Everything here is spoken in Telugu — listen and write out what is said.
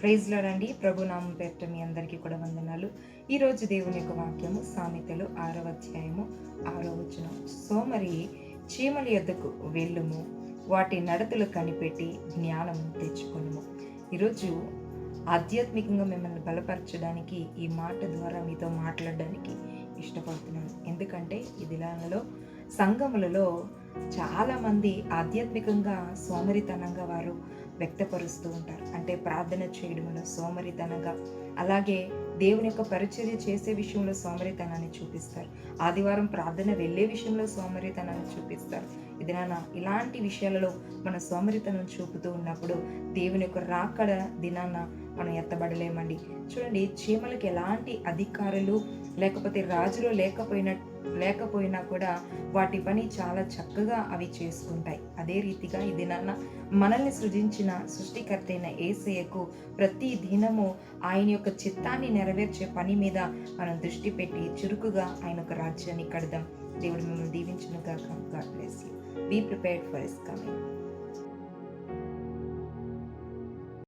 ప్రైజ్ లార్డ్ అండి. ప్రభు నామం పేరిట మీ అందరికీ కూడా వందనాలు. ఈరోజు దేవుని యొక్క వాక్యము సామెతలు 6వ అధ్యాయము 6వ వచనం. సోమరి చీమల యొద్దకు వెళ్ళుము, వాటి నడతలు కనిపెట్టి జ్ఞానము తెచ్చుకొనుము. ఈరోజు ఆధ్యాత్మికంగా మిమ్మల్ని బలపరచడానికి ఈ మాట ద్వారా మీతో మాట్లాడడానికి ఇష్టపడుతున్నాను. ఎందుకంటే ఈ దినాలలో సంఘములలో చాలామంది ఆధ్యాత్మికంగా సోమరితనంగా వారు వ్యక్తపరుస్తూ ఉంటారు. అంటే ప్రార్థన చేయడంలో సోమరితనంగా, అలాగే దేవుని యొక్క పరిచర్య చేసే విషయంలో సోమరితనాన్ని చూపిస్తారు. ఆదివారం ప్రార్థన వెళ్ళే విషయంలో సోమరితనాన్ని చూపిస్తారు. ఇలాంటి విషయాలలో మన సోమరితనం చూపుతూ ఉన్నప్పుడు దేవుని యొక్క రాకడ దినాన మనం ఎత్తబడలేమండి. చూడండి, చీమలకి ఎలాంటి అధికారులు లేకపోతే రాజులు లేకపోయినా కూడా వాటి పని చాలా చక్కగా అవి చేసుకుంటాయి. అదే రీతిగా ఈ దినాన మనల్ని సృజించిన సృష్టికర్త అయిన యేసయ్యకు ప్రతి దినము ఆయన యొక్క చిత్తాన్ని నెరవేర్చే పని మీద మనం దృష్టి పెట్టి చురుకుగా ఆయన యొక్క రాజ్యాన్ని కడదాం. దేవుడు మిమ్మల్ని దీవించును గాక. God bless you. Be prepared for his coming.